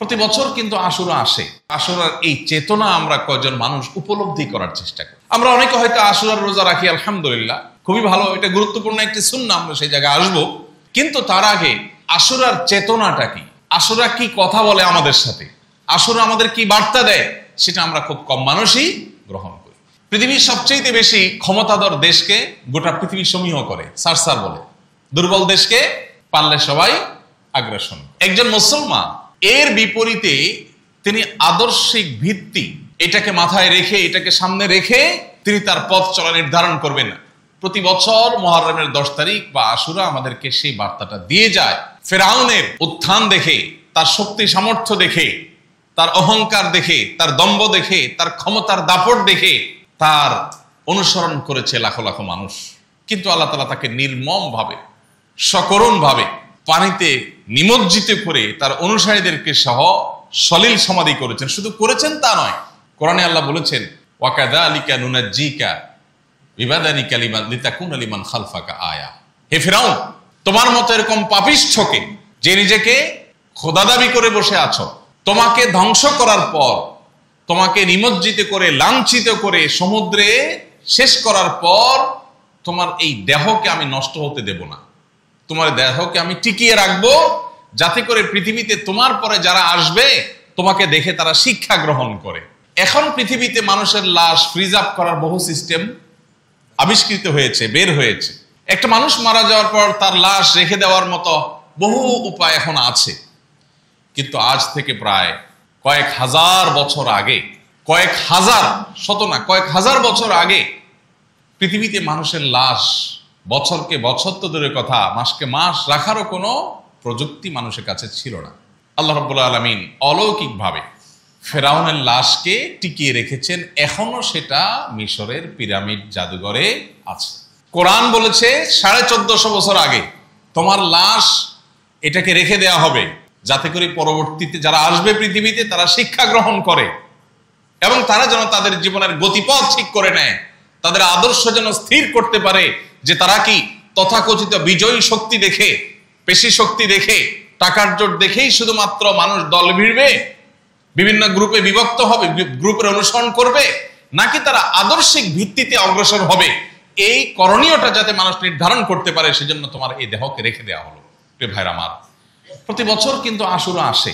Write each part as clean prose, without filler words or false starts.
প্রতি বছর কিন্তু আশুরা আসে। আশুরার এই চেতনা আমরা কয়জন মানুষ উপলব্ধি করার চেষ্টা করি। আমরা অনেকে হয়তো আশুরার রোজা রাখি, আলহামদুলিল্লাহ, খুবই ভালো, এটা গুরুত্বপূর্ণ একটি সুন্নাহ, আমরা সেই জায়গায় আসবো। কিন্তু তার আগে আশুরার চেতনাটা কি, আশুরা কি কথা বলে আমাদের সাথে, আশুরা আমাদের কি বার্তা দেয়, সেটা আমরা খুব কম মানুষই গ্রহণ করি। পৃথিবীর সবচেয়ে বেশি ক্ষমতাধর দেশকে গোটা পৃথিবী সমীহ করে, সারসার বলে। দুর্বল দেশকে পারলে সবাই আগ্রাসন। একজন মুসলমান এর বিপরীতে তিনি আদর্শিক ভিত্তি এটাকে মাথায় রেখে, এটাকে সামনে রেখে তিনি তার পথ চলা নির্ধারণ করবেন। প্রতি বছর মুহররমের 10 তারিখ বা আশুরা আমাদেরকে সেই বার্তাটা দিয়ে যায়। ফেরাউনের উত্থান দেখে, তার শক্তি সামর্থ্য দেখে, তার অহংকার দেখে, তার দম্ভ দেখে, তার ক্ষমতার দাপট দেখে তার অনুসরণ করেছে লাখো লাখো মানুষ। কিন্তু আল্লাহ তাআলা তাকে নির্মম ভাবে, সকরুণ ভাবে পানিতে নিমজ্জিত করে তার অনুসারীদেরকে সহ সলিল সমাধি করেছেন। শুধু করেছেন তা নয়, কোরআনে আল্লাহ বলেছেন, ওয়াকাযালিকা নুনাজ্জিকা বিবাদানিকা লিতাকুনা লিমান খালফাকা আয়া। হে ফিরাউন, তোমার মতো এরকম পাপিষ্ঠকে, যে নিজেকে খোদা দাবি করে বসে আছো, তোমাকে ধ্বংস করার পর, তোমাকে নিমজ্জিত করে, লাঞ্ছিত করে সমুদ্রে শেষ করার পর তোমার এই দেহকে আমি নষ্ট হতে দেব না। তোমার দেহকে আমি টিকিয়ে রাখবো, যাতে করে পৃথিবীতে তোমার পরে যারা আসবে তোমাকে দেখে তারা শিক্ষা গ্রহণ করে। এখন পৃথিবীতে মানুষের লাশ ফ্রিজ আপ করার বহু সিস্টেম আবিষ্কৃত হয়েছে, বের হয়েছে। একটা মানুষ মারা যাওয়ার পর তার লাশ রেখে দেওয়ার মতো বহু উপায় এখন আছে। কিন্তু আজ থেকে প্রায় কয়েক হাজার বছর আগে, কয়েক হাজার, শত না, কয়েক হাজার বছর আগে পৃথিবীতে মানুষের লাশ বছরকে বছর তো দূরের কথা, মাসকে মাস রাখারও কোনো প্রযুক্তি মানুষের কাছে ছিল না। আল্লাহ রাব্বুল আলামিন অলৌকিকভাবে ফেরাউনের লাশকে টিকিয়ে রেখেছেন। এখনো সেটা মিশরের পিরামিড জাদুঘরে আছে। কোরআন বলেছে 1450 বছর আগে তোমার লাশ এটাকে রেখে দেয়া হবে, যাতে করে পরবর্তীতে যারা আসবে পৃথিবীতে তারা শিক্ষা গ্রহণ করে এবং তারা যেন তাদের জীবনের গতিপথ ঠিক করে নেয়, তাদের আদর্শ যেন স্থির করতে পারে যে তারা কি তথাকথিত বিজয়ী শক্তি দেখে, পেশি শক্তি দেখে, টাকার জোট দেখেই শুধুমাত্র মানুষ দল ভিড়বে, বিভিন্ন গ্রুপে বিভক্ত হবে, গ্রুপের অনুসরণ করবে, নাকি তারা আদর্শিক ভিত্তিতে অগ্রসর হবে। এই করণীয়টা যাতে মানুষ নির্ধারণ করতে পারে, সেজন্য তোমার এই দেহকে রেখে দেওয়া হলো। প্রিয় ভাইরা আমার, প্রতি বছর কিন্তু আশুরা আসে।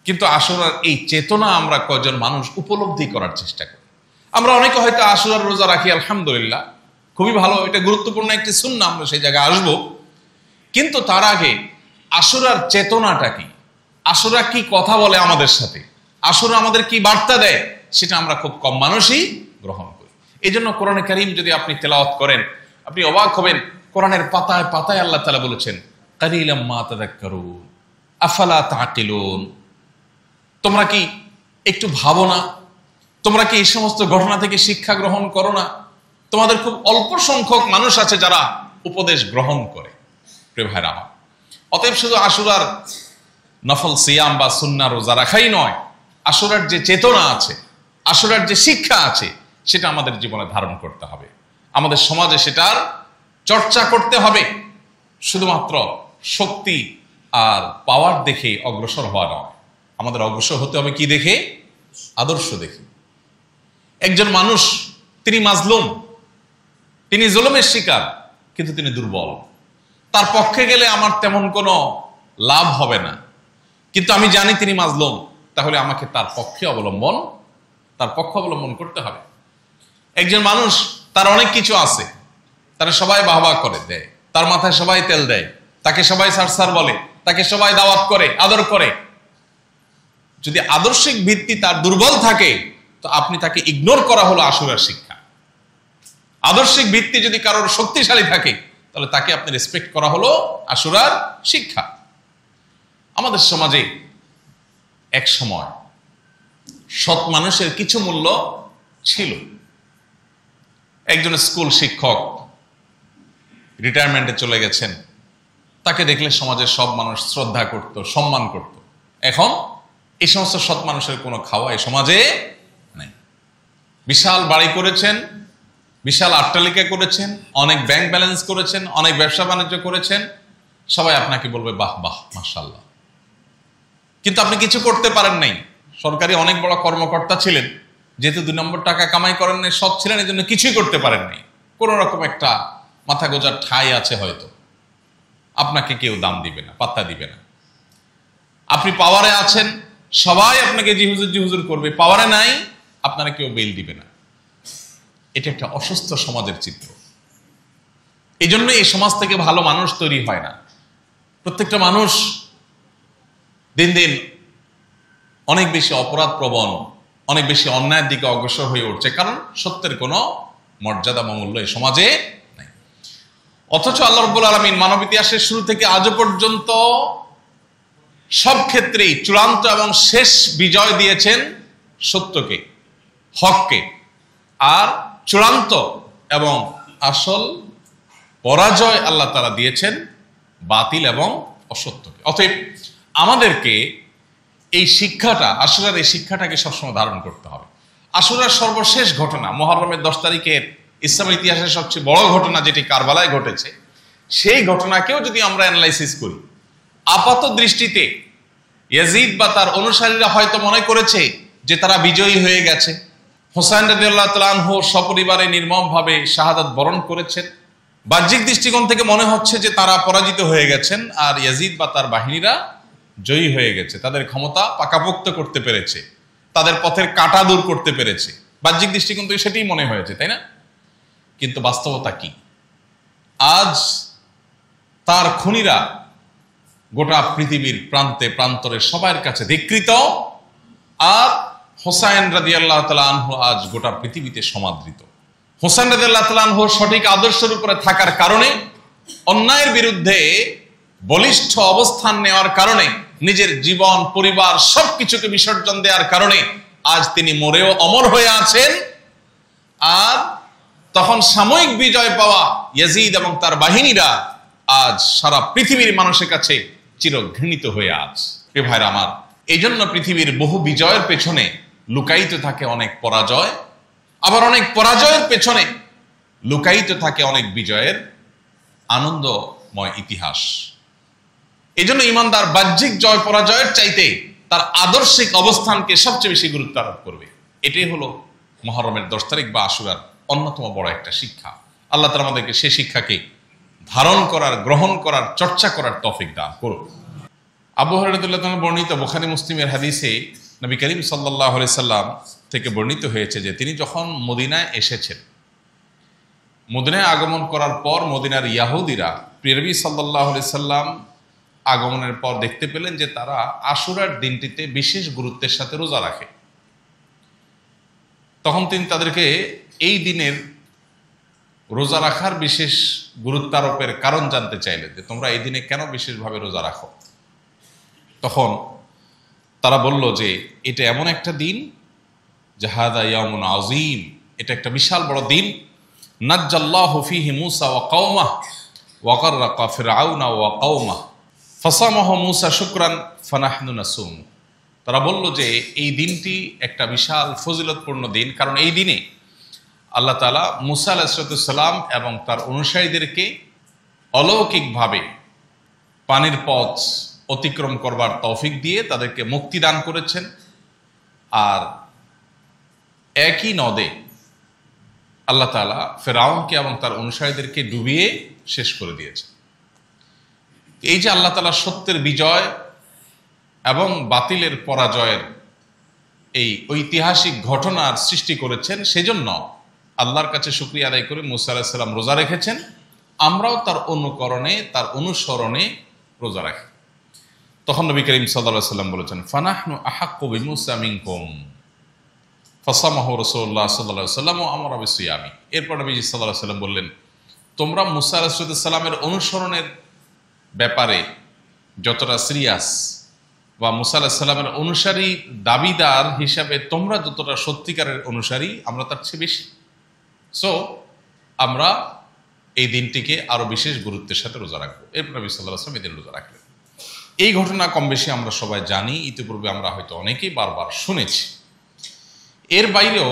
কিন্তু আশুরার এই চেতনা আমরা কয়জন মানুষ উপলব্ধি করার চেষ্টা করি। আমরা অনেকে হয়তো আশুরার রোজা রাখি, আলহামদুলিল্লাহ, খুবই ভালো, এটা গুরুত্বপূর্ণ একটি সুন্নাহ, আমরা সেই জায়গায় আসবো। কিন্তু তার আগে আশুরার চেতনাটা কি, আশুরা কি কথা বলে আমাদের সাথে, আশুরা আমাদের কি বার্তা দেয়, সেটা আমরা খুব কম মানুষই গ্রহণ করি। এই জন্য কোরআনে কারীম যদি আপনি তেলাওয়াত করেন, আপনি অবাক হবেন। কোরআনের পাতায় পাতায় আল্লাহ তাআলা বলেছেন, কালিলাম মা তাযাক্কারুন আফালা তাআকিলুন। তোমরা কি একটু ভাবো না? তোমরা কি এই সমস্ত ঘটনা থেকে শিক্ষা গ্রহণ করো না? তোমাদের খুব অল্প সংখ্যক মানুষ আছে যারা উপদেশ গ্রহণ করে। প্রিয় ভাইরা আমার, অতএব শুধু আশুরার নফল সিয়াম বা সুন্নাহ রোজা রাখাই নয়, আশুরার যে চেতনা আছে, আশুরার যে শিক্ষা আছে, সেটা আমাদের জীবনে ধারণ করতে হবে, আমাদের সমাজে সেটার চর্চা করতে হবে। শুধুমাত্র শক্তি আর পাওয়ার দেখে অগ্রসর হওয়া নয়, আমাদের অগ্রসর হতে হবে কি দেখে? আদর্শ দেখে। একজন মানুষ, তিনি মাজলুম, তিনি জুলুমের শিকার, কিন্তু তিনি দুর্বল। তার পক্ষে গেলে আমার তেমন কোনো লাভ হবে না, কিন্তু আমি জানি তিনি মাজলুম, তাহলে আমাকে তার পক্ষ অবলম্বন করতে হবে। একজন মানুষ, তার অনেক কিছু আছে, তারা সবাই বাহবা করে দেয়, তার মাথায় সবাই তেল দেয়, তাকে সবাই সারসার বলে, তাকে সবাই দাওয়াত করে, আদর করে। যদি আদর্শিক ভিত্তি তার দুর্বল থাকে, তো আপনি তাকে ইগনোর করা হলো আশুরার শিক্ষা। আদর্শিক ভিত্তি যদি কারোর শক্তিশালী থাকে, তাহলে তাকে আপনি রেসপেক্ট করা হলো আশুরার শিক্ষা। আমাদের সমাজে এক সময় সৎ মানুষের কিছু মূল্য ছিল। একজন স্কুল শিক্ষক রিটায়ারমেন্টে চলে গেছেন, তাকে দেখলে সমাজের সব মানুষ শ্রদ্ধা করত, সম্মান করত। এখন এই সমস্ত সৎ মানুষের কোনো খাওয়া এই সমাজে নেই। বিশাল বাড়ি করেছেন, বিশাল অট্টালিকা করেছেন, অনেক ব্যাংক ব্যালেন্স করেছেন, অনেক ব্যবসা বাণিজ্য করেছেন, সবাই আপনাকে বলবে বাহ বাহ মাশাআল্লাহ। কিন্তু আপনি কিছু করতে পারেন নাই। সরকারি অনেক বড় কর্মকর্তা ছিলেন, যেহেতু 2 নম্বর টাকা কামাই করেন নাই, সৎ ছিলেন, এই জন্য কিছুই করতে পারেন নাই। কোন রকম একটা মাথা গোজার ঠাঁই আছে হয়তো, আপনাকে কেউ দাম দিবে না, পাত্তা দিবে না। আপনি পাওয়ারে আছেন, সবাই আপনাকে জি হুজুর করবে, পাওয়ারে নাই, আপনারা কেউ বেল দিবে না। এটা একটা অসুস্থ সমাজের চিত্র। এই জন্য এই সমাজ থেকে ভালো মানুষ তৈরি হয় না। প্রত্যেকটা মানুষ দিন দিন অনেক বেশি অপরাধ প্রবণ, অনেক বেশি অন্যায়ের দিকে অগ্রসর হয়ে উঠছে, কারণ সত্যের কোনো মর্যাদা মূল্য এই সমাজে নাই। অথচ আল্লাহ রাব্বুল আলামিন মানব ইতিহাসের শুরু থেকে আজও পর্যন্ত সব ক্ষেত্রেই চূড়ান্ত এবং শেষ বিজয় দিয়েছেন সত্যকে, হককে, আর চূড়ান্ত এবং আসল পরাজয় আল্লাহ তাআলা দিয়েছেন বাতিল এবং অসত্যকে। অতএব আমাদেরকে এই শিক্ষাটা, আশুরার এই শিক্ষাটাকে সবসময় ধারণ করতে হবে। আশুরার সর্বশেষ ঘটনা, মুহররমের 10 তারিখের ইসলামের ইতিহাসের সবচেয়ে বড় ঘটনা যেটি কারবালায় ঘটেছে, সেই ঘটনাকেও যদি আমরা অ্যানালাইসিস করি, আপাত দৃষ্টিতে ইয়াজিদ বা তার অনুসারীরা হয়তো মনে করেছে যে তারা বিজয়ী হয়ে গেছে। হোসাইন রাদিয়াল্লাহু তাআলা আনহু সপরিবারে নির্মমভাবে শাহাদাত বরণ করেছেন। বাহ্যিক দৃষ্টিকোণ থেকে মনে হচ্ছে যে তারা পরাজিত হয়ে গেছেন, আর ইয়াজিদ বা তার বাহিনীরা জয়ী হয়ে গেছে, তাদের ক্ষমতা পাকাপোক্ত করতে পেরেছে, তাদের পথের কাঁটা দূর করতে পেরেছে। বাহ্যিক দৃষ্টিকোণ থেকে সেটাই মনে হয়েছে, তাই না? কিন্তু বাস্তবতা কি? আজ তার খুনিরা গোটা পৃথিবীর প্রান্তে প্রান্তরে সবার কাছে ধিক্কৃত, আর হোসাইন রাদিয়াল্লাহু তাআলা আনহু আজ গোটা পৃথিবীতে সমাদৃত। হোসাইন রাদিয়াল্লাহু তাআলা আনহু সঠিক আদর্শের উপরে থাকার কারণে, অন্যায়ের বিরুদ্ধে বলিষ্ঠ অবস্থান নেওয়ার কারণে, নিজের জীবন পরিবার সবকিছুকে বিসর্জন দেওয়ার কারণে আজ তিনি মরেও অমর হয়ে আছেন। আর তখন সাময়িক বিজয় পাওয়া ইয়াজিদ এবং তার বাহিনীরা আজ সারা পৃথিবীর মানুষের কাছে চিরঘৃণিত হয়ে আছে। এ ভাইরা আমার, এই জন্য পৃথিবীর বহু বিজয়ের পেছনে লুকায়িত থাকে অনেক পরাজয়, আবার অনেক পরাজয়ের পেছনে লুকায়িত থাকে অনেক বিজয়ের আনন্দময় ইতিহাস। এই জন্য ইমানদার বাহ্যিক জয় পরাজয়ের চাইতে তার আদর্শিক অবস্থানকে সবচেয়ে বেশি গুরুত্ব আরোপ করবে। এটাই হলো মুহররমের 10 তারিখ বা আশুরার অন্যতম বড় একটা শিক্ষা। আল্লাহ তাআলা আমাদেরকে সেই শিক্ষাকে ধারণ করার, গ্রহণ করার, চর্চা করার তৌফিক দান করুন। আবু হুরায়রা রাদিয়াল্লাহু আনহু বর্ণিত বুখারী মুসলিমের হাদিসে নবী করিম সাল্লাল্লাহু আলাইহি সাল্লাম থেকে বর্ণিত হয়েছে যে তিনি যখন মদিনায় এসেছেন, মদিনায় আগমন করার পর মদিনার ইহুদিরা প্রিয় নবী সাল্লাল্লাহু আলাইহি সাল্লাম আগমনের পর দেখতে পেলেন যে তারা আশুরার দিনটিতে বিশেষ গুরুত্বের সাথে রোজা রাখে। তখন তিনি তাদেরকে এই দিনের রোজা রাখার বিশেষ গুরুত্বারোপের কারণ জানতে চাইলেন, যে তোমরা এই দিনে কেন বিশেষভাবে রোজা রাখো? তখন তারা বলল যে এটা এমন একটা দিন, যে হাদা ইয়াউমুন আযীম, এটা একটা বিশাল বড় দিন। নাজ্জাল্লাহু ফীহি মূসা ওয়া কওমাহ ওয়া গাররাকা ফিরআউনা ওয়া কওমাহ ফাসামাহু মূসা শুকরান ফানাহনু নাসুম। তারা বলল যে এই দিনটি একটা বিশাল ফজিলতপূর্ণ দিন, কারণ এই দিনে আল্লাহ তাআলা মূসা আলাইহিস সালাম এবং তার অনুসারীদেরকে অলৌকিকভাবে পানির পথ অতিক্রম করবার তৌফিক দিয়ে তাদেরকে মুক্তি দান করেছেন, আর একই নদে আল্লাহ তাআলা ফেরাউনকে এবং তার অনুসারীদেরকে ডুবিয়ে শেষ করে দিয়েছেন। এই যে আল্লাহ তাআলা সত্যের বিজয় এবং বাতিলের পরাজয়ের এই ঐতিহাসিক ঘটনার সৃষ্টি করেছেন, সেজন্য আল্লাহর কাছে শুকরিয়া আদায় করে মূসা আলাইহিস সালাম রোজা রেখেছেন। আমরাও তার অনুকরণে, তার অনুসরণে রোজা রাখি। তখন নবী করিম সাল্লাল্লাহু আলাইহি ওয়াসাল্লাম বলেছেন, ফানাহনু আহাক্কু বিমূসা মিনকুম ফাসামাহু রাসূলুল্লাহ সাল্লাল্লাহু আলাইহি ওয়াসাল্লাম ওয়া আমারা বিসিয়ামি। এরপর নবী সাল্লাল্লাহু আলাইহি ওয়াসাল্লাম বললেন, তোমরা মূসা আলাইহিস সালামের অনুসরণের ব্যাপারে যতটা সিরিয়াস, বা মূসা আলাইহিস সালামের অনুসারী দাবিদার হিসাবে তোমরা যতটা সত্যিকারের অনুসারী, আমরা তার চেয়ে বেশি। সো আমরা এই দিনটিকে আরো বিশেষ গুরুত্বের সাথে রোজা রাখবো। এরপর নবী সাল্লাল্লাহু আলাইহি ওয়াসাল্লাম এদিন রোজা রাখলেন। এই ঘটনা কম বেশি আমরা সবাই জানি, ইতিপূর্বে আমরা হয়তো অনেকেই বারবার শুনেছি। এর বাইরেও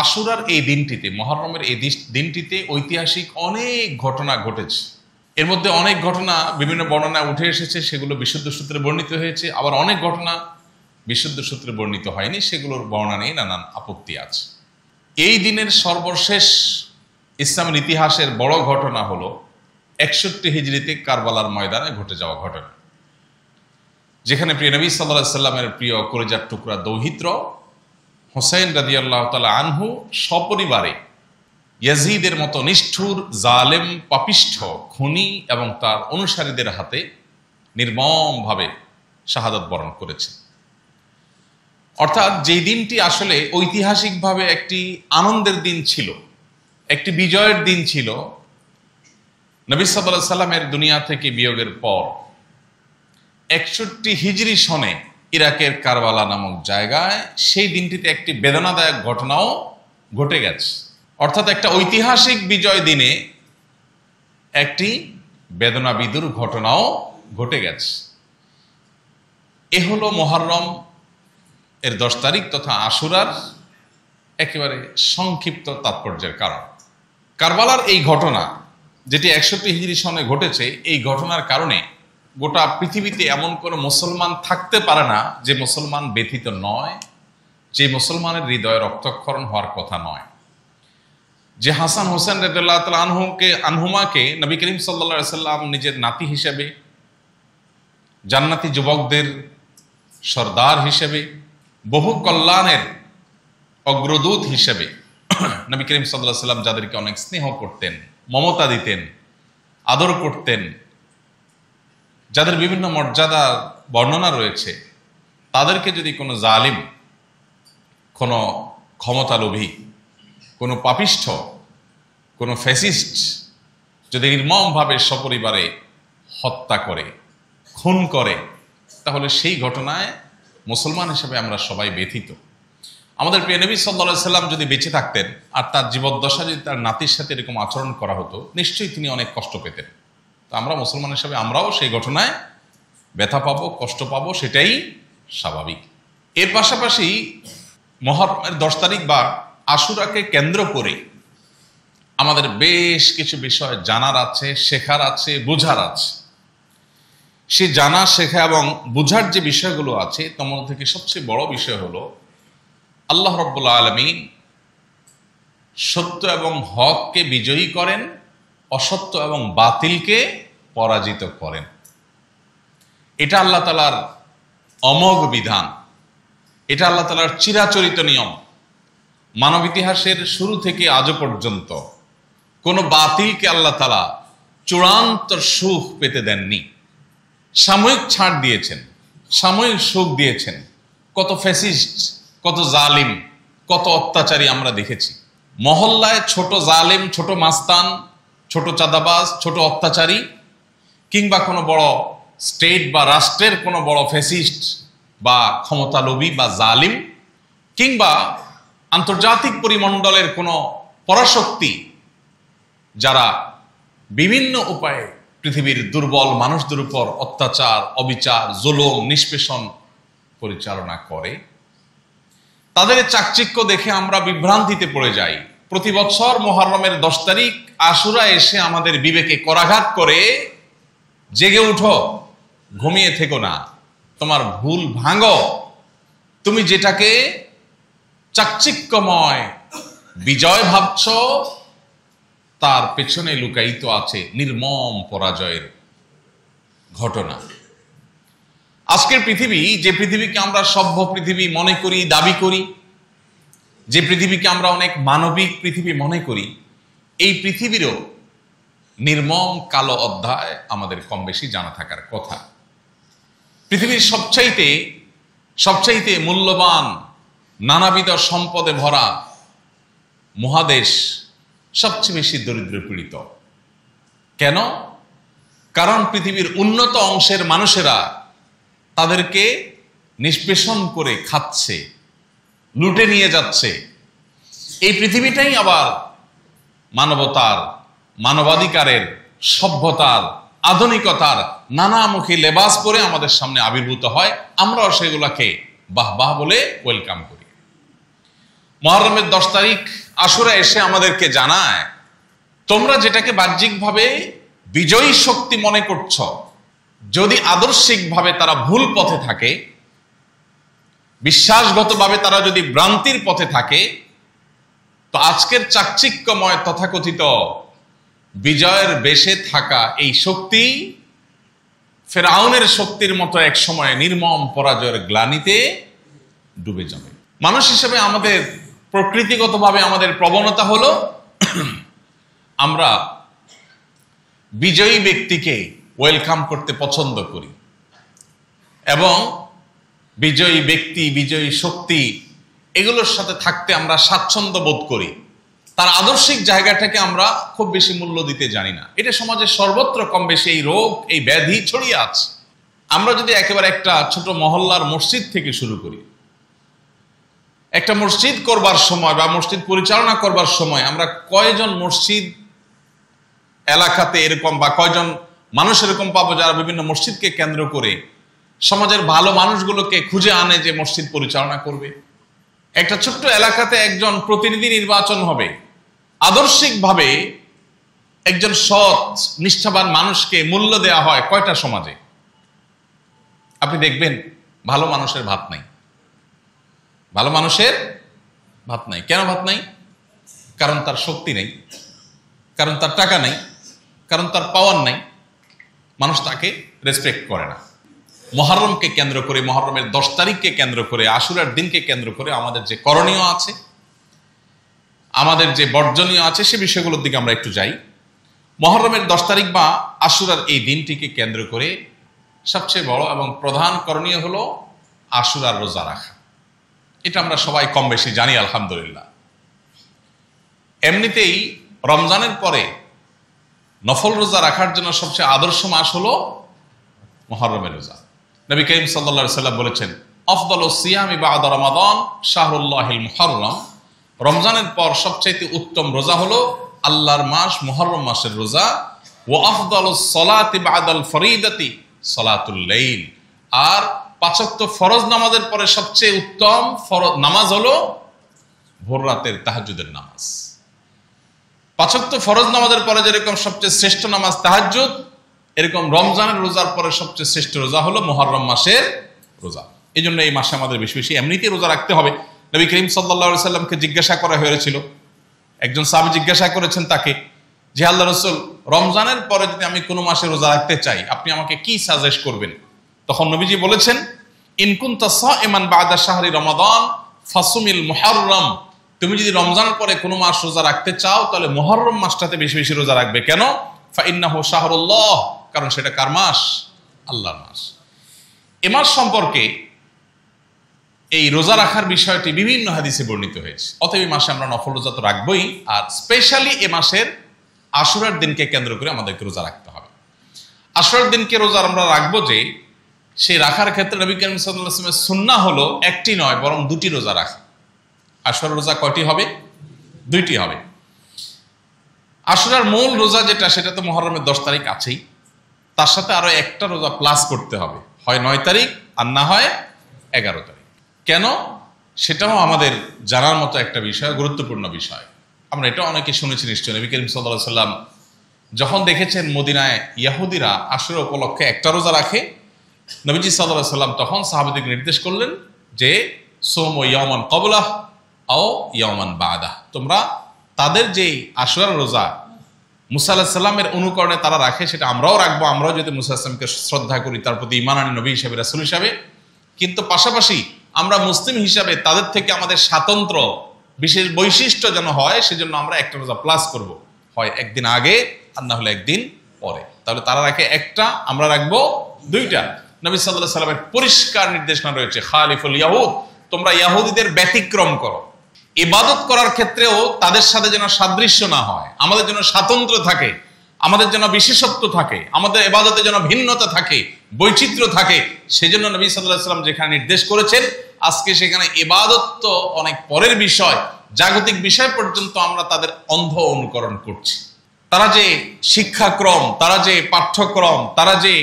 আশুরার এই দিনটিতে, মুহররমের এই দিনটিতে ঐতিহাসিক অনেক ঘটনা ঘটেছে। এর মধ্যে অনেক ঘটনা বিভিন্ন বর্ণনায় উঠে এসেছে, সেগুলো বিশুদ্ধ সূত্রে বর্ণিত হয়েছে। আবার অনেক ঘটনা বিশুদ্ধ সূত্রে বর্ণিত হয়নি, সেগুলোর বর্ণনা নিয়ে নানান আপত্তি আছে। এই দিনের সর্বশেষ ইসলামের ইতিহাসের বড় ঘটনা হলো 61 হিজরিতে কারবালার ময়দানে ঘটে যাওয়া ঘটনা, যেখানে প্রিয় নবী সাল্লাল্লাহু আলাইহি সাল্লামের প্রিয় কলিজার টুকরা দৌহিত্র হোসেন রাদিয়াল্লাহু তাআলা আনহু সপরিবারে ইয়াজিদের মতো নিষ্ঠুর, জালেম, পাপিষ্ঠ, খুনি এবং তার অনুসারীদের হাতে নির্মমভাবে শাহাদাত বরণ করেছে। অর্থাৎ যেই দিনটি আসলে ঐতিহাসিকভাবে একটি আনন্দের দিন ছিল, একটি বিজয়ের দিন ছিল, নবী সাল্লাল্লাহু আলাইহি সাল্লামের দুনিয়া থেকে বিয়োগের পর 61 হিজরি সনে ইরাকের কারবালা নামক জায়গায় সেই দিনটিতে একটি বেদনাদায়ক ঘটনাও ঘটে গেছে। অর্থাৎ একটা ঐতিহাসিক বিজয় দিনে একটি বেদনাবিদুর ঘটনাও ঘটে গেছে। এ হলো মুহররম এর 10 তারিখ তথা আশুরার একেবারে সংক্ষিপ্ত তাৎপর্যের কারণ। কারবালার এই ঘটনা যেটি 61 হিজরি সনে ঘটেছে, এই ঘটনার কারণে গোটা পৃথিবীতে এমন কোনো মুসলমান থাকতে পারে না যে মুসলমান ব্যথিত নয়, যে মুসলমানের হৃদয়ে রক্তক্ষরণ হওয়ার কথা নয়। যে হাসান হোসেন রাদিয়াল্লাহু তাআলা আনহুমাকে নবী করিম সাল্লাল্লাহু আলাইহি সাল্লাম নিজের নাতি হিসেবে, জান্নাতি যুবকদের সর্দার হিসেবে, বহু কল্যাণের অগ্রদূত হিসেবে নবী করিম সাল্লাল্লাহু আলাইহি সাল্লাম যাদেরকে অনেক স্নেহ করতেন, মমতা দিতেন, আদর করতেন, যাদের বিভিন্ন মর্যাদার বর্ণনা রয়েছে, তাদেরকে যদি কোনো জালিম, কোনো ক্ষমতালোভী, কোনো পাপিষ্ঠ, কোনো ফ্যাসিস্ট যদি নির্মমভাবে সপরিবারে হত্যা করে, খুন করে, তাহলে সেই ঘটনায় মুসলমান হিসেবে আমরা সবাই ব্যথিত। আমাদের প্রিয় নবী সাল্লাল্লাহু আলাইহি সাল্লাম যদি বেঁচে থাকতেন আর তার জীবদ্দশা যদি তার নাতির সাথে এরকম আচরণ করা হতো, নিশ্চয়ই তিনি অনেক কষ্ট পেতেন। তো আমরা মুসলমান হিসেবে আমরাও সেই ঘটনায় ব্যথা পাবো, কষ্ট পাবো, সেটাই স্বাভাবিক। এর পাশাপাশি মুহররমের 10 তারিখ বা আশুরাকে কেন্দ্র করে আমাদের বেশ কিছু বিষয় জানার আছে, শেখার আছে, বোঝার আছে। সে জানা, শেখা এবং বোঝার যে বিষয়গুলো আছে তার মধ্যে থেকে সবচেয়ে বড় বিষয় হলো আল্লাহ রাব্বুল আলামিন সত্য এবং হককে বিজয়ী করেন, অসত্য এবং বাতিলকে পরাজিত করেন। এটা আল্লাহ তাআলার অমোঘ বিধান, এটা আল্লাহ তাআলার চিরাচরিত নিয়ম। মানব ইতিহাসের শুরু থেকে আজও পর্যন্ত কোনো বাতিলকে আল্লাহ তাআলা চূড়ান্ত সুখ পেতে দেননি। সাময়িক ছাড় দিয়েছেন, সাময়িক সুখ দিয়েছেন। কত ফ্যাসিস্ট, কত জালিম, কত অত্যাচারী আমরা দেখেছি। মহল্লায় ছোট জালিম, ছোট মাস্তান, ছোট চাঁদাবাজ, ছোট অত্যাচারী, কিংবা কোনো বড় স্টেট বা রাষ্ট্রের কোনো বড় ফ্যাসিস্ট বা ক্ষমতালোভী বা জালিম, কিংবা আন্তর্জাতিক পরিমণ্ডলের কোনো পরাশক্তি যারা বিভিন্ন উপায়ে পৃথিবীর দুর্বল মানুষদের উপর অত্যাচার, অবিচার, জুলুম, নিষ্পেষণ পরিচালনা করে, তাদের চাকচিক্য দেখে আমরা বিভ্রান্তিতে পড়ে যাই। প্রতি বছর মুহররমের 10 তারিখ আশুরা এসে আমাদের বিবেকে করাঘাত করে, জেগে উঠো, ঘুমিয়ে থেকো না, তোমার ভুল ভাঙো। তুমি যেটাকে চাকচিক্যময় বিজয় ভাবছ, তার পেছনে লুকায়িত আছে নির্মম পরাজয়ের ঘটনা। আজকের পৃথিবী, যে পৃথিবীকে আমরা সভ্য পৃথিবী মনে করি, দাবি করি, যে পৃথিবীকে আমরা অনেক মানবিক পৃথিবী মনে করি, এই পৃথিবীরও নির্মম কালো অধ্যায় আমাদের কম বেশি জানা থাকার কথা। পৃথিবীর সবচাইতে মূল্যবান, নানাবিধ সম্পদে ভরা মহাদেশ সবচেয়ে বেশি দরিদ্র পীড়িত। কেন? কারণ পৃথিবীর উন্নত অংশের মানুষেরা তাদেরকে নিষ্পেষণ করে খাচ্ছে, লুটে নিয়ে যাচ্ছে। এই পৃথিবীটাই আবার মানবতার, মানবাধিকারের, সভ্যতার, আধুনিকতার নানামুখী লেবাস পরে আমাদের সামনে আবির্ভূত হয়। আমরাও সেগুলোকে বাহ বাহ বলে ওয়েলকাম করি। মুহররমের 10 তারিখ আশুরা এসে আমাদেরকে জানায়, তোমরা যেটাকে বাহ্যিকভাবে বিজয়ী শক্তি মনে করছ, যদি আদর্শিকভাবে তারা ভুল পথে থাকে, বিশ্বাসগতভাবে তারা যদি ভ্রান্তির পথে থাকে, তো আজকের চাকচিক্যময় তথাকথিত বিজয়ের বেশে থাকা এই শক্তি ফেরাউনের শক্তির মতো এক সময় নির্মম পরাজয়ের গ্লানিতে ডুবে যাবে। মানুষ হিসেবে আমাদের প্রকৃতিগতভাবে আমাদের প্রবণতা হলো আমরা বিজয়ী ব্যক্তিকে ওয়েলকাম করতে পছন্দ করি এবং বিজয়ী ব্যক্তি, বিজয়ী শক্তি এগুলোর সাথে থাকতে আমরা স্বাচ্ছন্দ্য বোধ করি। তার আদর্শিক জায়গাটাকে আমরা খুব বেশি মূল্য দিতে জানি না। এটা সমাজের সর্বত্র কম বেশি এই রোগ, এই ব্যাধি ছড়িয়ে আছে। আমরা যদি একেবারে একটা ছোট মহল্লার মসজিদ থেকে শুরু করি, একটা মসজিদ করবার সময় বা মসজিদ পরিচালনা করবার সময় আমরা কয়জন মসজিদ এলাকাতে এরকম বা কয়জন মানুষ এরকম পাবো যারা বিভিন্ন মসজিদকে কেন্দ্র করে সমাজের ভালো মানুষগুলোকে খুঁজে আনে যে মসজিদ পরিচালনা করবে। একটা ছোট্ট এলাকাতে একজন প্রতিনিধি নির্বাচন হবে, আদর্শিকভাবে একজন সৎ নিষ্ঠাবান মানুষকে মূল্য দেওয়া হয় কয়টা সমাজে? আপনি দেখবেন ভালো মানুষের ভাত নাই। ভালো মানুষের ভাত নাই। কেন ভাত নাই? কারণ তার শক্তি নেই, কারণ তার টাকা নেই, কারণ তার পাওয়ার নেই। মানুষ তাকে রেসপেক্ট করে না। মুহররমকে কেন্দ্র করে, মুহররমের 10 তারিখকে কেন্দ্র করে, আশুরার দিনকে কেন্দ্র করে আমাদের যে করণীয় আছে, আমাদের যে বর্জনীয় আছে, সে বিষয়গুলোর দিকে আমরা একটু যাই। মুহররমের 10 তারিখ বা আশুরার এই দিনটিকে কেন্দ্র করে সবচেয়ে বড় এবং প্রধান করণীয় হলো আশুরার রোজা রাখা। এটা আমরা সবাই কম বেশি জানি আলহামদুলিল্লাহ। এমনিতেই রমজানের পরে নফল রোজা রাখার জন্য সবচেয়ে আদর্শ মাস হলো মুহররমের রোজা। নবী করিম সাল্লাল্লাহু আলাইহি ওয়াসাল্লাম বলেছেন, আফদালুস সিয়ামি বা'দা রমাদান শাহরুল্লাহিল মুহররম। রমজানের পর সবচেয়ে উত্তম রোজা হলো আল্লাহর মাস মুহররম মাসের রোজা। ওয়া আফদালুস সালাতি বা'দাল ফরিদাতি সালাতুল লাইল। আর 5 ওয়াক্ত ফরজ নামাজের পরে সবচেয়ে উত্তম নামাজ হলো ভোর রাতের তাহাজ্জুদের নামাজ। 5 ওয়াক্ত ফরজ নামাজের পরে যেরকম সবচেয়ে শ্রেষ্ঠ নামাজ তাহাজ্জুদ, এরকম রমজানের রোজার পরে সবচেয়ে শ্রেষ্ঠ রোজা হলো মুহররম মাসের রোজা। এই জন্য এই মাসে আমাদের বেশি বেশি এমনিতেই রোজা রাখতে হবে। নবী করিম সাল্লাল্লাহু আলাইহি সাল্লামকে জিজ্ঞাসা করা হয়েছিল, একজন সাহাবী জিজ্ঞাসা করেছেন তাকে যে, আল্লাহ রাসূল, রমজানের পরে যদি আমি কোনো মাসে রোজা রাখতে চাই, আপনি আমাকে কি সাজেস্ট করবেন? তখন নবীজি বলেছেন, ইন কুনতা সাইমান বা'দা শাহরি রমাদান ফাসুমিল মুহররম। তুমি যদি রমজানের পরে কোনো মাস রোজা রাখতে চাও তাহলে মুহররম মাসটাতে বেশি বেশি রোজা রাখবে। কেন? ফাইন্নাহু শাহরুল্লাহ, কারণ সেটা কার মাস? আল্লাহর মাস। এ মাস সম্পর্কে এই রোজা রাখার বিষয়টি বিভিন্ন হাদিসে বর্ণিত হয়েছে। অতএব এই মাসে আমরা নফল রোজা তো রাখবই, আর স্পেশালি এ মাসের আশুরার দিনকে কেন্দ্র করে আমাদেরকে রোজা রাখতে হবে। আশুরার দিনকে রোজা আমরা রাখবো যে, সেই রাখার ক্ষেত্রে নবী করিম সাল্লাল্লাহু আলাইহি ওয়াসাল্লামের সুন্নাহ হলো একটি নয় বরং 2টি রোজা রাখা। আশুরার রোজা কয়টি হবে? 2টি হবে। আশুরার মূল রোজা যেটা, সেটা তো মুহররমের 10 তারিখ আছেই, তার সাথে আরো একটা রোজা প্লাস করতে হবে, হয় 9 তারিখ আর না হয় 11 তারিখ। কেন? সেটাও আমাদের জানার মতো একটা বিষয়, গুরুত্বপূর্ণ বিষয়। আমরা এটা অনেকে শুনেছি নিশ্চয়। নবী করিম সাল্লাল্লাহু আলাইহি সাল্লাম যখন দেখেছেন মদিনায় ইহুদিরা আশুরা উপলক্ষে একটা রোজা রাখে, নবীজি সাল্লাল্লাহু আলাইহি সাল্লাম তখন সাহাবাদেরকে নির্দেশ করলেন যে, সোমু ইয়াওমান ক্বাবলাহ আও ইয়াওমান বা'দাহ। তোমরা তাদের যে আশুরার রোজা মুসা আলাইহিস সালামের অনুকরণে তারা রাখে, সেটা আমরাও রাখবো। আমরাও যদি মুসা আলাইহিস সালামকে শ্রদ্ধা করি, তার প্রতি ঈমান আনি নবী হিসেবে, রাসূল হিসেবে, কিন্তু পাশাপাশি আমরা মুসলিম হিসাবে তাদের থেকে আমাদের স্বাতন্ত্র্য বিশেষ বৈশিষ্ট্য যেন হয়, সেজন্য আমরা একটা রোজা প্লাস করব, হয় একদিন আগে আর না হলে একদিন পরে। তাহলে তারা রাখে একটা, আমরা রাখবো 2টা। নবী সাল্লাল্লাহু আলাইহি সাল্লামের পরিষ্কার নির্দেশনা রয়েছে, খালিফুল ইয়াহুদ, তোমরা ইহুদিদের ব্যতিক্রম করো। ইবাদত করার ক্ষেত্রেও তাদের সাথে যেন সাদৃশ্য না হয়, আমাদের যেন স্বাতন্ত্র্য থাকে, আমাদের যেন বিশেষত্ব থাকে, আমাদের ইবাদতে যেন ভিন্নতা থাকে, বৈচিত্র্য থাকে। সেজন্য নবী সাল্লাল্লাহু আলাইহি সাল্লাম যেখানে নির্দেশ করেছেন, আজকে সেখানে ইবাদত তো অনেক পরের বিষয়, জাগতিক বিষয় পর্যন্ত আমরা তাদের অন্ধ অনুকরণ করছি। তারা যে শিক্ষাক্রম, তারা যে পাঠ্যক্রম, তারা যে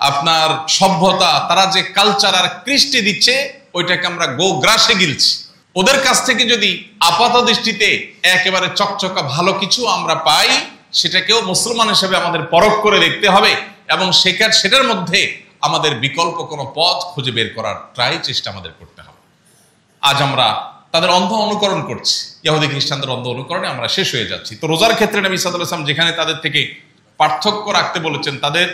আপনার সভ্যতা, তারা যে কালচার আর কৃষ্টি দিচ্ছে, ওইটাকে আমরা গোগ্রাসে গিলছি। ওদের কাছ থেকে যদি আপাত দৃষ্টিতে একেবারে চকচকা ভালো কিছু আমরা পাই, সেটাকেও মুসলমান হিসেবে আমাদের পরখ করে দেখতে হবে এবং সেটার মধ্যে আমাদের বিকল্প কোনো পথ খুঁজে বের করার চেষ্টা আমাদের করতে হবে। আজ আমরা তাদের অন্ধ অনুকরণ করছি, ইহুদি খ্রিস্টানদের অন্ধ অনুকরণে আমরা শেষ হয়ে যাচ্ছি। তো রোজার ক্ষেত্রে নবী সাল্লাল্লাহু আলাইহি ওয়াসাল্লাম যেখানে তাদের থেকে পার্থক্য রাখতে বলেছেন, তাদের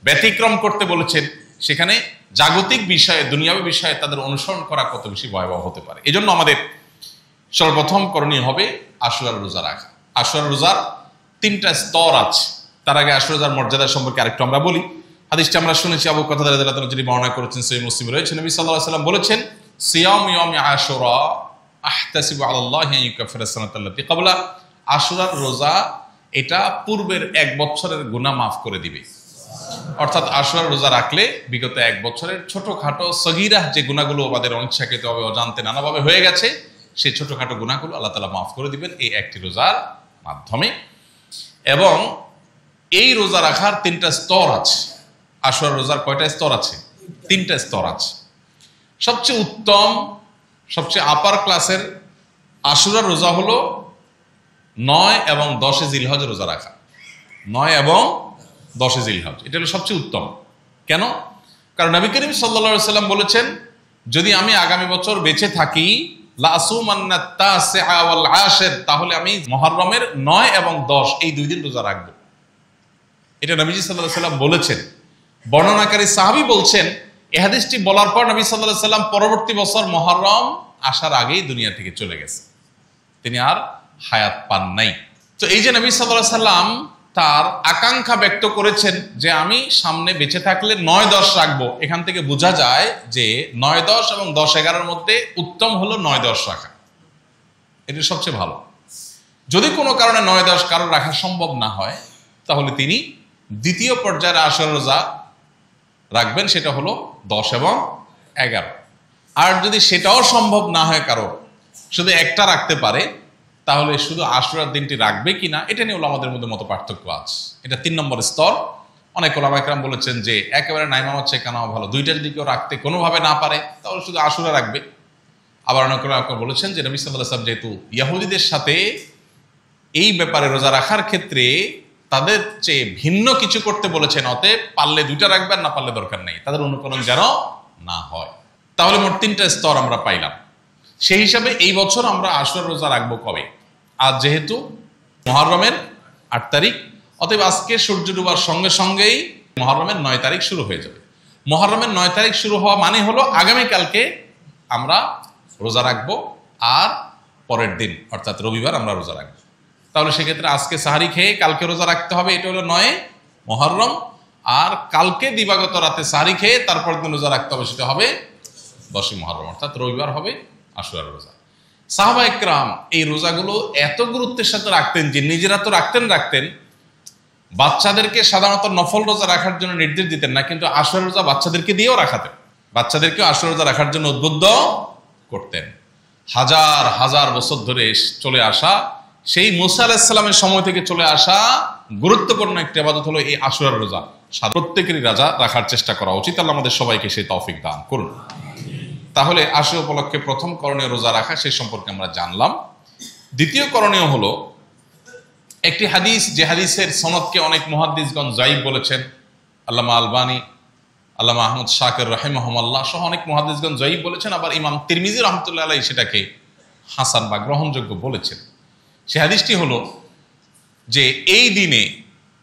ব্যতিক্রম করতে বলেছেন, সেখানে জাগতিক বিষয়ে, দুনিয়াবী বিষয়ে তাদের অনুসরণ করা কত বেশি ভয়াবহ হতে পারে। এই জন্য আমাদের সর্বপ্রথম করণীয় হবে আশুরার রোজা রাখা। আশুরার রোজার 3টা স্তর আছে। তার আগে আশুরার রোজার মর্যাদা সম্পর্কে আরেকটু আমরা বলি। হাদিসটা আমরা শুনেছি, আবু কাতাদা রাদিয়াল্লাহু আনহু যিনি বর্ণনা করেছেন, সহিহ মুসলিম রয়েছে। নবী সাল্লাল্লাহু আলাইহি ওয়াসাল্লাম বলেছেন, সিয়াম ইয়াউমি আশুরা আহতাসিবু আলাল্লাহি আন ইউকাফিরা সানাতাল্লাতী ক্বাবলা। আশুরার রোজা এটা পূর্বের 1 বছরের গুনাহ মাফ করে দিবে। অর্থাৎ আশুরার রোজা রাখলে বিগত 1 বছরের ছোটখাটো সগীরা যে গুনাহগুলো আমাদের অনিচ্ছাকৃতভাবে অজান্তে নানাভাবে হয়ে গেছে, সেই ছোটখাটো গুনাহগুলো আল্লাহ তাআলা মাফ করে দিবেন এই একটি রোজার মাধ্যমে। এবং এই রোজা রাখার 3টা স্তর আছে। আশুরার রোজার কয়টা স্তর আছে? 3টা স্তর আছে। সবচেয়ে উত্তম, সবচেয়ে আপার ক্লাসের আশুরার রোজা হলো 9 এবং 10 জিলহজ রোজা রাখা। 9 এবং 10 জিলহজ, এটা হলো সবচেয়ে উত্তম। কেন? কারণ নবী করিম সাল্লাল্লাহু আলাইহি ওয়াসাল্লাম বলেছেন, যদি আমি আগামী বছর বেঁচে থাকি তাহলে আমি মুহররমের 9 এবং 10 এই 2 দিন রোজা রাখবো। এটা নবীজি সাল্লাল্লাহু আলাইহি ওয়াসাল্লাম বলেছেন। বর্ণনাকারী সাহাবী বলছেন, এই হাদিসটি বলার পর নবী সাল্লাল্লাহু আলাইহি ওয়াসাল্লাম পরবর্তী বছর মুহররম আসার আগেই দুনিয়া থেকে চলে গেছে, তিনি আর হায়াত পান নাই। তো এই যে নবী সাল্লাল্লাহু আলাইহি ওয়াসাল্লাম তার আকাঙ্ক্ষা ব্যক্ত করেছেন যে আমি সামনে বেঁচে থাকলে 9-10 রাখবো, এখান থেকে বোঝা যায় যে 9-10 এবং 10-11-র মধ্যে উত্তম হলো 9-10 রাখা, এটা সবচেয়ে ভালো। যদি কোনো কারণে 9-10 কারো রাখা সম্ভব না হয়, তাহলে তিনি দ্বিতীয় পর্যায়ের আশুরা রোজা রাখবেন, সেটা হলো 10 এবং 11। আর যদি সেটাও সম্ভব না হয়, কারো শুধু একটা রাখতে পারে, তাহলে শুধু আশুরার দিনটি রাখবে কিনা এটা নিয়ে আমাদের মধ্যে মত পার্থক্য আছে। এটা 3 নম্বর স্তর। অনেক ওলামা ইকরাম বলেছেন যে একেবারে নাইমা হচ্ছে কেন ভালো, 2টা যদি কেউ রাখতে কোনোভাবে না পারে তাহলে শুধু আশুরা রাখবে। আবার অনেক ওলামা বলেছেন যে নবী সাল্লাল্লাহু আলাইহি ওয়াসাল্লাম যেহেতু ইহুদিদের সাথে এই ব্যাপারে রোজা রাখার ক্ষেত্রে তাদের চেয়ে ভিন্ন কিছু করতে বলেছেন, অতএব পারলে 2টা রাখবেন, না পারলে দরকার নেই, তাদের অনুকরণ যেন না হয়। তাহলে মোট 3টা স্তর আমরা পাইলাম। সেই হিসাবে এই বছর আমরা আশুরার রোজা রাখবো কবে? আজ যেহেতু মুহররমের 8 তারিখ, অতএব আজকে সূর্য ডুবার সঙ্গে সঙ্গেই মুহররমের 9 তারিখ শুরু হয়ে যাবে। মুহররমের 9 তারিখ শুরু হওয়া মানে হলো আগামীকালকে আমরা রোজা রাখবো, আর পরের দিন অর্থাৎ রবিবার আমরা রোজা রাখবো। তাহলে সেক্ষেত্রে আজকে সাহারি খেয়ে কালকে রোজা রাখতে হবে, এটা হলো 9 মুহররম। আর কালকে দিবাগত রাতে সাহারি খেয়ে তারপর দিন রোজা রাখতে হবে, সেটা হবে 10 মুহররম, অর্থাৎ রবিবার হবে আশুরার রোজা। সাহাবা ইকরাম এই রোজাগুলো এত গুরুত্বের সাথে রাখতেন যে নিজেরা তো রাখতেন, বাচ্চাদেরকে সাধারণত নফল রোজা রাখার জন্য নির্দেশ দিতেন না, কিন্তু আশুরা রোজা বাচ্চাদেরকে দিয়েও রাখাতেন, বাচ্চাদেরকেও আশুরা রোজা রাখার জন্য উদ্বুদ্ধ করতেন। হাজার হাজার বছর ধরে চলে আসা, সেই মুসা আলাইহিস সালামের সময় থেকে চলে আসা গুরুত্বপূর্ণ একটি ইবাদত হলো এই আশুরার রোজা। প্রত্যেকেরই রোজা রাখার চেষ্টা করা উচিত। আল্লাহ আমাদের সবাইকে সেই তৌফিক দান করুন। তাহলে আশুরা উপলক্ষে প্রথম করণীয় রোজা রাখা, সেই সম্পর্কে আমরা জানলাম। দ্বিতীয় করণীয় হলো একটি হাদিস, যে হাদিসের সনদকে অনেক মুহাদ্দিসগণ যায়িফ বলেছেন। আল্লামা আলবানী, আল্লামা আহমদ শাকির রাহিমাহুল্লাহ সহ অনেক মুহাদ্দিসগণ যায়িফ বলেছেন। আবার ইমাম তিরমিজি রাহমাতুল্লাহ আলাইহি সেটাকে হাসান বা গ্রহণযোগ্য বলেছেন। সে হাদিসটি হলো যে এই দিনে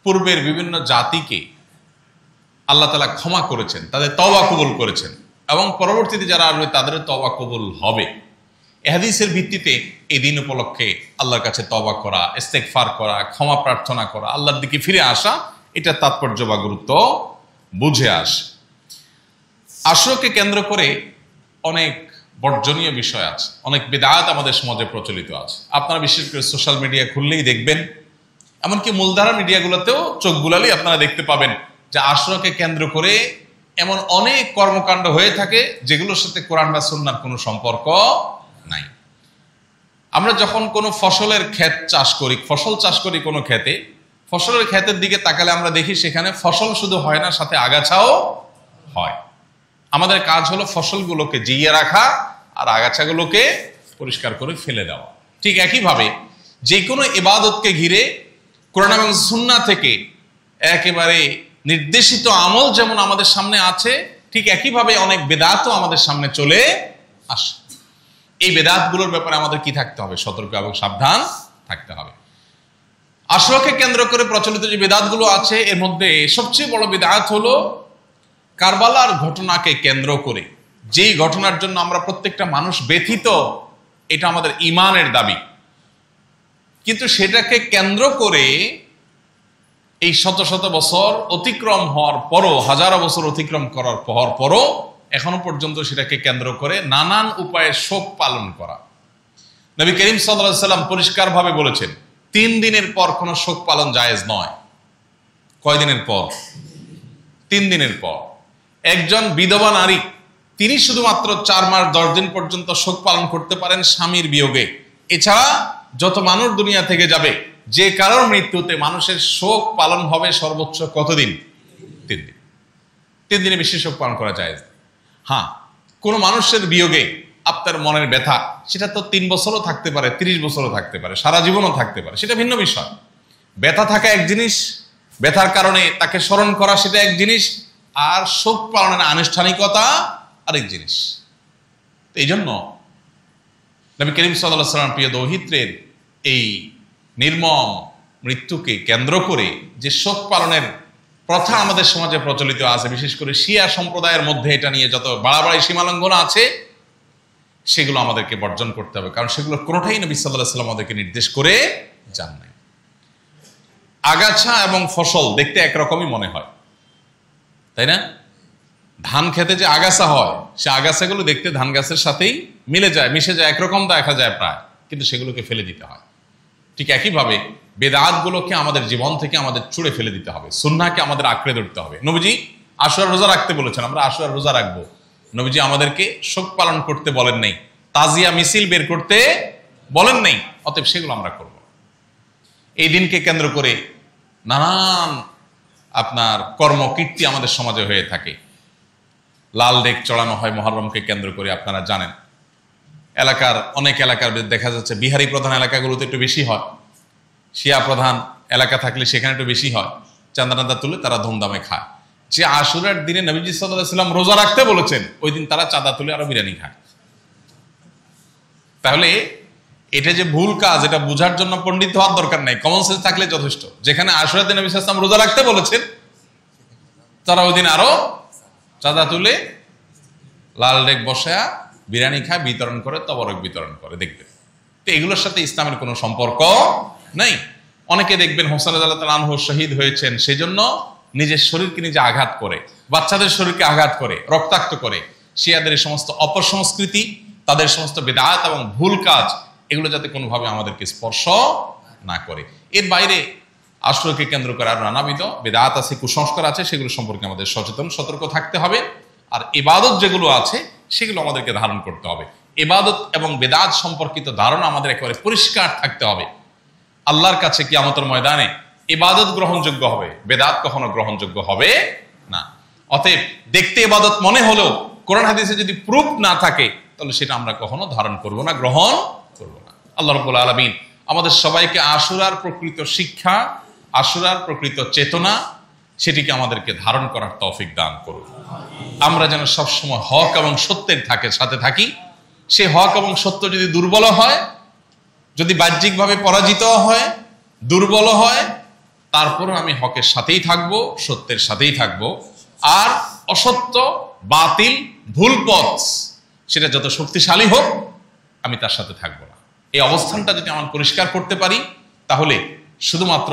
পূর্বের বিভিন্ন জাতিকে আল্লাহ তাআলা ক্ষমা করেছেন, তাদের তওবা কবুল করেছেন, এবং পরবর্তীতে যারা আসবে তাদের তওবা কবুল হবে। এই হাদিসের ভিত্তিতে এই দিন উপলক্ষে আল্লাহর কাছে তওবা করা, ইস্তেগফার করা, ক্ষমা প্রার্থনা করা, আল্লাহর দিকে ফিরে আসা, এটা তাৎপর্য বা গুরুত্ব বুঝে আসে। আশুরাকে কেন্দ্র করে অনেক বর্জনীয় বিষয় আছে, অনেক বিদআত আমাদের সমাজে প্রচলিত আছে। আপনারা বিশেষ করে সোশ্যাল মিডিয়া খুললেই দেখবেন, এমনকি মূলধারা মিডিয়াগুলোতেও চোখ বুলালেই আপনারা দেখতে পাবেন যে আশুরাকে কেন্দ্র করে এমন অনেক কর্মকাণ্ড হয়ে থাকে যেগুলোর সাথে কোরআন বা সুন্নাহর কোনো সম্পর্ক নাই। আমরা যখন কোনো ফসলের ক্ষেত চাষ করি, ফসল চাষ করি কোনো ক্ষেতে, ফসলের ক্ষেতের দিকে তাকালে আমরা দেখি সেখানে ফসল শুধু হয় না, সাথে আগাছাও হয়। আমাদের কাজ হলো ফসলগুলোকে জিইয়ে রাখা আর আগাছাগুলোকে পরিষ্কার করে ফেলে দেওয়া। ঠিক একইভাবে যে কোনো ইবাদতকে ঘিরে কোরআন এবং সুন্নাহ থেকে একেবারে নির্দেশিত আমল যেমন আমাদের সামনে আছে, ঠিক একইভাবে অনেক বেদাতও আমাদের সামনে চলে আসে। এই বেদাতগুলোর ব্যাপারে আমাদের কি থাকতে হবে? সতর্ক এবং সাবধান থাকতে হবে। আশুরাকে কেন্দ্র করে প্রচলিত যে বেদাতগুলো আছে, এর মধ্যে সবচেয়ে বড় বেদাত হলো কারবালার ঘটনাকে কেন্দ্র করে, যেই ঘটনার জন্য আমরা প্রত্যেকটা মানুষ ব্যথিত, এটা আমাদের ঈমানের দাবি, কিন্তু সেটাকে কেন্দ্র করে এই শত শত বছর অতিক্রম হওয়ার পরও, হাজারো বছর অতিক্রম করার পরও এখনো পর্যন্ত সেটাকে কেন্দ্র করে নানান উপায়ে শোক পালন করা। নবী করিম সাল্লাল্লাহু আলাইহি ওয়াসাল্লাম পরিষ্কারভাবে বলেছেন 3 দিনের পর কোনো শোক পালন জায়েজ নয়। কয় দিনের পর? 3 দিনের পর। একজন বিধবা নারী, তিনি শুধুমাত্র 4 মাস 10 দিন পর্যন্ত শোক পালন করতে পারেন স্বামীর বিয়োগে। এছাড়া যত মানুষ দুনিয়া থেকে যাবে, যে কারোর মৃত্যুতে মানুষের শোক পালন হবে সর্বোচ্চ কতদিন? 3 দিন। 3 দিনে বেশি শোক পালন করা যায়। হ্যাঁ, কোনো মানুষের বিয়োগে আপনার মনের ব্যথা, সেটা তো 3 বছরও থাকতে পারে, 30 বছরও থাকতে পারে, সারা জীবনও থাকতে পারে, সেটা ভিন্ন বিষয়। ব্যথা থাকা এক জিনিস, ব্যথার কারণে তাকে স্মরণ করা সেটা এক জিনিস, আর শোক পালনের আনুষ্ঠানিকতা আরেক জিনিস। এই জন্য নবী করিম সাল্লাল্লাহু আলাইহি ওয়াসাল্লাম প্রিয় দৌহিত্রের এই নির্মম মৃত্যুকে কেন্দ্র করে যে শোক পালনের প্রথা আমাদের সমাজে প্রচলিত আছে, বিশেষ করে শিয়া সম্প্রদায়ের মধ্যে এটা নিয়ে যত বাড়াবাড়ি সীমালঙ্ঘন আছে, সেগুলো আমাদেরকে বর্জন করতে হবে, কারণ সেগুলো কোনোটাই নবী সাল্লাল্লাহু আলাইহি ওয়াসাল্লাম আমাদেরকে নির্দেশ করে যান নাই। আগাছা এবং ফসল দেখতে একরকমই মনে হয়, তাই না? ধান খেতে যে আগাছা হয়, সে আগাছাগুলো দেখতে ধান গাছের সাথেই মিশে যায়, একরকম দেখা যায় প্রায়, কিন্তু সেগুলোকে ফেলে দিতে হয়। ঠিক একইভাবে বেদাতগুলোকে আমাদের জীবন থেকে আমাদের ছুঁড়ে ফেলে দিতে হবে, সুন্নাহকে আমাদের আঁকড়ে ধরতে হবে। নবীজি আশুরার রোজা রাখতে বলেছেন, আমরা আশুরার রোজা রাখবো। নবীজি আমাদেরকে শোক পালন করতে বলেন নাই, তাজিয়া মিছিল বের করতে বলেন নাই, অতএব সেগুলো আমরা করব। এই দিনকে কেন্দ্র করে নানান আপনার কর্মকীর্তি আমাদের সমাজে হয়ে থাকে। লাল ডেক চড়ানো হয় মুহররমকে কেন্দ্র করে, আপনারা জানেন। অনেক এলাকার দেখা যাচ্ছে বিহারি প্রধান এলাকাগুলোতে একটু বেশি হয়, শিয়া প্রধান এলাকা থাকলে সেখানে একটু বেশি হয়। চাঁদা টান্দা তুলে তারা ধুমধামে খায়। যে আশুরার দিনে নবীজি সাল্লাল্লাহু আলাইহি ওয়াসাল্লাম রোজা রাখতে বলেছেন, ওই দিন তারা চাঁদা তুলে আরো বিরিয়ানি খায়। তাহলে এটা যে ভুল কাজ, এটা বোঝার জন্য পণ্ডিত হওয়ার দরকার নাই, কমন সেন্স থাকলে যথেষ্ট। যেখানে আশুরার দিনে নবী সাল্লাল্লাহু আলাইহি ওয়াসাল্লাম রোজা রাখতে বলেছেন, তারা ওই দিন আরো চাঁদা তুলে লাল ডেক বসায়া বিরিয়ানি খায়, বিতরণ করে, তবরক বিতরণ করে। দেখবেন তো এগুলোর সাথে ইসলামের কোনো সম্পর্ক নেই। অনেকে দেখবেন হোসেন রাদিয়াল্লাহু আনহু শহীদ হয়েছেন, সেজন্য নিজের শরীরকে নিজে আঘাত করে, বাচ্চাদের শরীরকে আঘাত করে, রক্তাক্ত করে। শিয়াদের এই সমস্ত অপসংস্কৃতি, তাদের সমস্ত বেদাত এবং ভুল কাজ, এগুলো যাতে কোনোভাবে আমাদেরকে স্পর্শ না করে। এর বাইরে আশুরাকে কেন্দ্র করে আর নানাবিধ বেদাত আছে, কুসংস্কার আছে, সেগুলো সম্পর্কে আমাদের সচেতন সতর্ক থাকতে হবে। আর ইবাদত যেগুলো আছে সেগুলো আমাদেরকে ধারণ করতে হবে। ইবাদত এবং বেদাত সম্পর্কিত ধারণা আমাদের একেবারে পরিষ্কার থাকতে হবে। আল্লাহর কাছে কিয়ামতের ময়দানে ইবাদত গ্রহণযোগ্য হবে, বেদাত কখনো গ্রহণযোগ্য হবে না। অতএব দেখতে ইবাদত মনে হলেও কোরআন হাদিসে যদি প্রুফ না থাকে, তাহলে সেটা আমরা কখনো ধারণ করব না, গ্রহণ করব না। আল্লাহ রাব্বুল আলামিন আমাদের সবাইকে আশুরার প্রকৃত শিক্ষা, আশুরার প্রকৃত চেতনা, সেটিকে আমাদেরকে ধারণ করার তৌফিক দান করুন। আমরা যেন সবসময় হক এবং সত্যের সাথে থাকি। সে হক এবং সত্য যদি দুর্বল হয়, যদি বাহ্যিকভাবে পরাজিত হয়, দুর্বল হয়, তারপরও আমি হকের সাথেই থাকবো, সত্যের সাথেই থাকবো। আর অসত্য, বাতিল, ভুল পথ, সেটা যত শক্তিশালী হোক, আমি তার সাথে থাকবো না। এই অবস্থানটা যদি আমরা পরিষ্কার করতে পারি, তাহলে শুধুমাত্র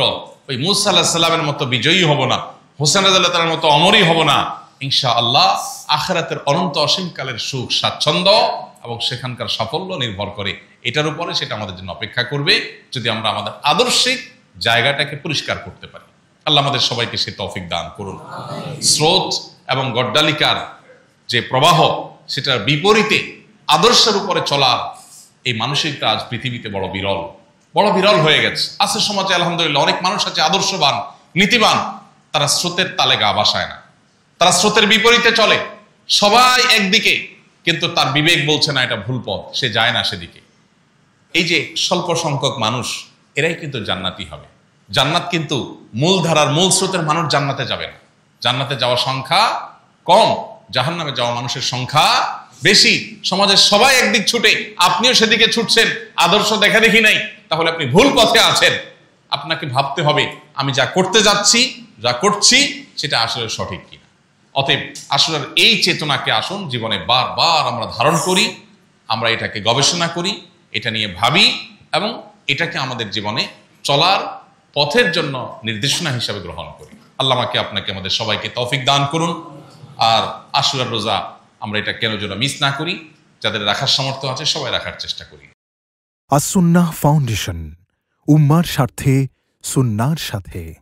ওই মূসা আলাইহিস সালামের মতো বিজয়ী হব না, হোসেন রাদিয়াল্লাহু তাআলার মতো অমরই হব না। ইনশাআল্লাহ আখিরাতের অনন্ত অসীমকালের সুখ স্বাচ্ছন্দ্য এবং সেখানকার সাফল্য নির্ভর করে এটার উপরে, সেটা আমাদের জন্য অপেক্ষা করবে যদি আমরা আমাদের আদর্শিক জায়গাটাকে পরিষ্কার করতে পারি। আল্লাহ আমাদের সবাইকে সে তৌফিক দান করুন। স্রোত এবং গড্ডালিকার যে প্রবাহ, সেটার বিপরীতে আদর্শের উপরে চলা, এই মানসিকতা আজ পৃথিবীতে বড় বিরল হয়ে গেছে। আছে সমাজে আলহামদুলিল্লাহ অনেক মানুষ আছে আদর্শবান, নীতিবান, তারা স্রোতের তালে গা ভাসায় না, তারা স্রোতের বিপরীতে চলে। সবাই একদিকে, কিন্তু তার বিবেক বলছে না এটা ভুল পথ, সে যায় না সেদিকে। এই যে স্বল্প সংখ্যক মানুষ, এরাই কিন্তু জান্নাতি হবে। জান্নাত কিন্তু মূল ধারার মূল স্রোতের মানুষ জান্নাতে যাবে না। জান্নাতে যাওয়ার সংখ্যা কম, জাহান্নামে যাওয়া মানুষের সংখ্যা বেশি। সমাজের সবাই একদিক ছুটে, আপনিও সেদিকে ছুটছেন, আদর্শ দেখা দেখি নাই, তাহলে আপনি ভুল পথে আছেন। আপনাকে ভাবতে হবে আমি যা করতে যাচ্ছি, যা করছি সেটা আসলে সঠিক কিনা। অতএব আসলের এই চেতনাকে আসুন জীবনে বারবার আমরা ধারণ করি, আমরা এটাকে গবেষণা করি, এটা নিয়ে ভাবি এবং এটাকে আমাদের জীবনে চলার পথের জন্য নির্দেশনা হিসাবে গ্রহণ করি। আল্লাহ আমাকে আপনাকে আমাদের সবাইকে তৌফিক দান করুন। আর আশুরার রোজা আমরা এটা কেন যেন মিস না করি, যাদের রাখার সামর্থ্য আছে সবাই রাখার চেষ্টা করি। আস-সুন্নাহ ফাউন্ডেশন, উম্মার স্বার্থে সুন্নাহর সাথে।